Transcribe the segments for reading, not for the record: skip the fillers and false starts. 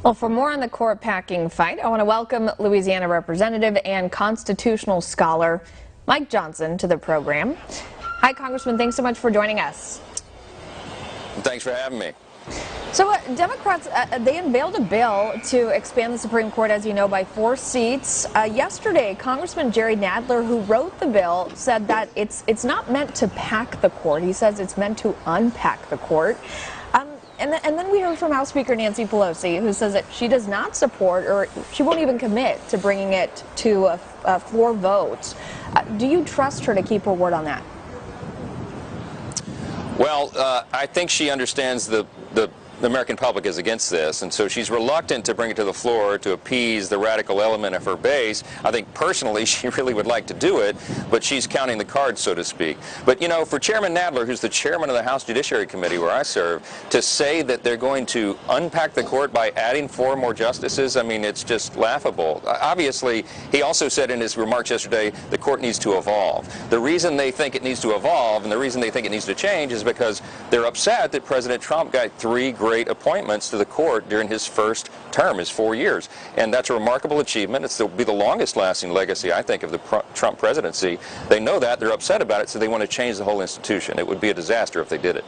Well, for more on the court-packing fight, I want to welcome Louisiana Representative and constitutional scholar Mike Johnson to the program. Hi, Congressman. Thanks so much for joining us. Thanks for having me. So Democrats, they unveiled a bill to expand the Supreme Court, as you know, by 4 seats. Yesterday, Congressman Jerry Nadler, who wrote the bill, said that it's not meant to pack the court. He says it's meant to unpack the court. And then we heard from House Speaker Nancy Pelosi, who says that she does not support, or she won't even commit to bringing it to a floor vote. Do you trust her to keep her word on that? Well, I think she understands the American public is against this, and so she's reluctant to bring it to the floor to appease the radical element of her base. I think personally she really would like to do it, but she's counting the cards, so to speak. But, you know, for Chairman Nadler, who's the chairman of the House Judiciary Committee where I serve, to say that they're going to unpack the court by adding 4 more justices, I mean, it's just laughable. Obviously, he also said in his remarks yesterday the court needs to evolve. The reason they think it needs to evolve and the reason they think it needs to change is because they're upset that President Trump got 3 great appointments to the court during his first term, his 4 years. And that's a remarkable achievement. It'll be the longest lasting legacy, I think, of the Trump presidency. They know that. They're upset about it, so they want to change the whole institution. It would be a disaster if they did it.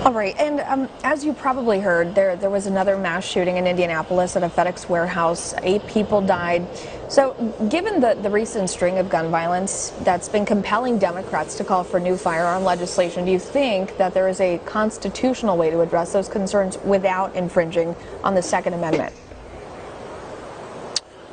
All right, and as you probably heard, there was another mass shooting in Indianapolis at a FedEx warehouse. 8 people died. So given the recent string of gun violence that's been compelling Democrats to call for new firearm legislation, do you think that there is a constitutional way to address those concerns without infringing on the Second Amendment?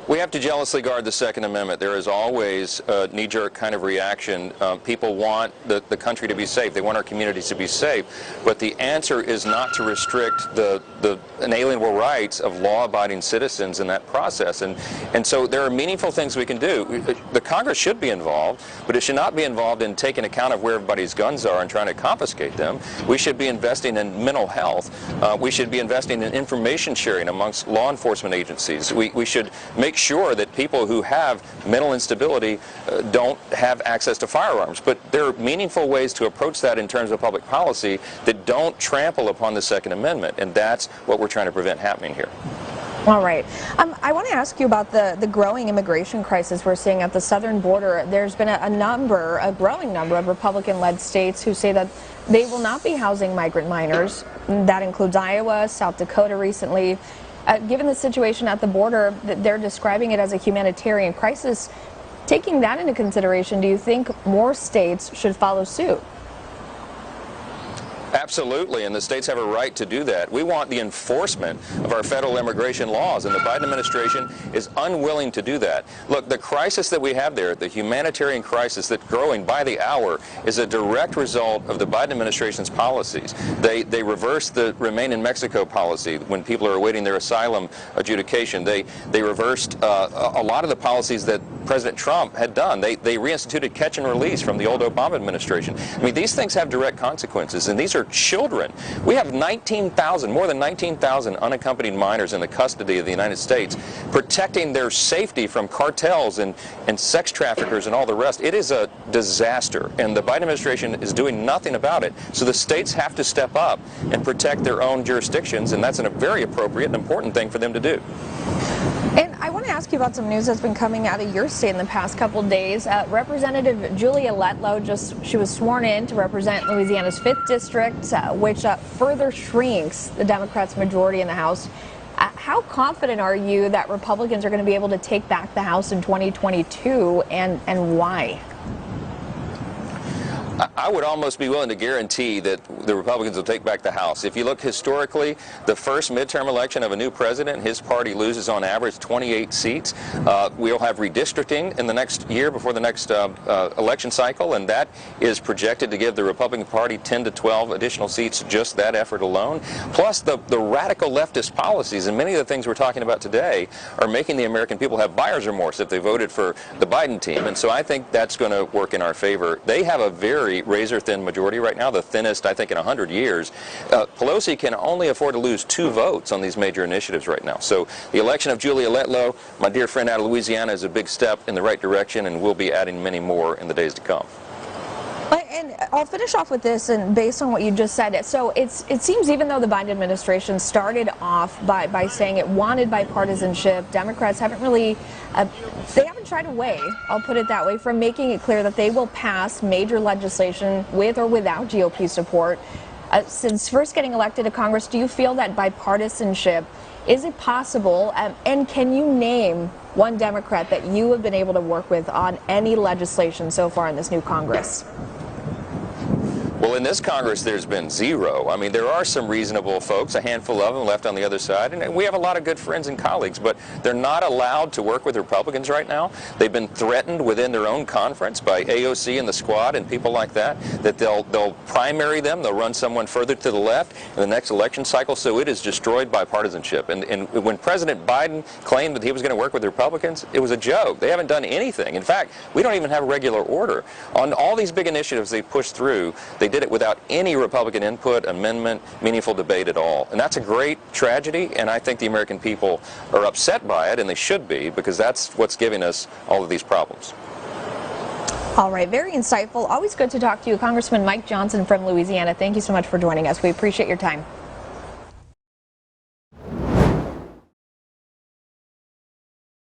We have to jealously guard the Second Amendment. There is always a knee-jerk kind of reaction. People want the country to be safe. They want our communities to be safe. But the answer is not to restrict the inalienable rights of law-abiding citizens in that process. And so there are meaningful things we can do. The Congress should be involved, but it should not be involved in taking account of where everybody's guns are and trying to confiscate them. We should be investing in mental health. We should be investing in information sharing amongst law enforcement agencies. We should make sure that people who have mental instability don't have access to firearms. But there are meaningful ways to approach that in terms of public policy that don't trample upon the Second Amendment, and that's what we're trying to prevent happening here. All right. I want to ask you about the growing immigration crisis we're seeing at the southern border. There's been a growing number of Republican-led states who say that they will not be housing migrant minors. That includes Iowa, South Dakota recently. Given the situation at the border, they're describing it as a humanitarian crisis. Taking that into consideration, do you think more states should follow suit? Absolutely, and the states have a right to do that. We want the enforcement of our federal immigration laws, and the Biden administration is unwilling to do that. Look, the crisis that we have there, the humanitarian crisis that's growing by the hour, is a direct result of the Biden administration's policies. They reversed the Remain in Mexico policy when people are awaiting their asylum adjudication. They reversed a lot of the policies that President Trump had done. They reinstituted catch and release from the old Obama administration. I mean, these things have direct consequences, and these are children. We have 19,000, more than 19,000 unaccompanied minors in the custody of the United States, protecting their safety from cartels and sex traffickers and all the rest. It is a disaster, and the Biden administration is doing nothing about it. So the states have to step up and protect their own jurisdictions, and that's a very appropriate and important thing for them to do. And I want to ask you about some news that's been coming out of your state in the past couple of days. Representative Julia Letlow, she was sworn in to represent Louisiana's 5th District, which further shrinks the Democrats' majority in the House. How confident are you that Republicans are going to be able to take back the House in 2022, and why? I would almost be willing to guarantee that the Republicans will take back the House. If you look historically, the first midterm election of a new president, his party loses on average 28 seats. We'll have redistricting in the next year before the next election cycle, and that is projected to give the Republican Party 10 to 12 additional seats, just that effort alone. Plus the radical leftist policies, and many of the things we're talking about today are making the American people have buyer's remorse if they voted for the Biden team. And so I think that's going to work in our favor. They have a very razor-thin majority right now, the thinnest, I think, in 100 years. Pelosi can only afford to lose 2 votes on these major initiatives right now. So the election of Julia Letlow, my dear friend out of Louisiana, is a big step in the right direction, and we'll be adding many more in the days to come. and I'll finish off with this, and based on what you just said, so it seems even though the Biden administration started off by saying it wanted bipartisanship, Democrats haven't really, they haven't shied away, I'll put it that way, from making it clear that they will pass major legislation with or without GOP support. Since first getting elected to Congress, do you feel that bipartisanship, is it possible, and can you name one Democrat that you have been able to work with on any legislation so far in this new Congress? Well, in this Congress, there's been zero. I mean, there are some reasonable folks, a handful of them left on the other side, and we have a lot of good friends and colleagues, but they're not allowed to work with Republicans right now. They've been threatened within their own conference by AOC and the Squad and people like that they'll primary them, they'll run someone further to the left in the next election cycle, so it has destroyed bipartisanship. And when President Biden claimed that he was going to work with the Republicans, it was a joke. They haven't done anything. In fact, we don't even have a regular order. On all these big initiatives they pushed through, they did it without any Republican input, amendment, meaningful debate at all. And that's a great tragedy, and I think the American people are upset by it, and they should be, because that's what's giving us all of these problems. All right, very insightful. Always good to talk to you. Congressman Mike Johnson from Louisiana, thank you so much for joining us. We appreciate your time.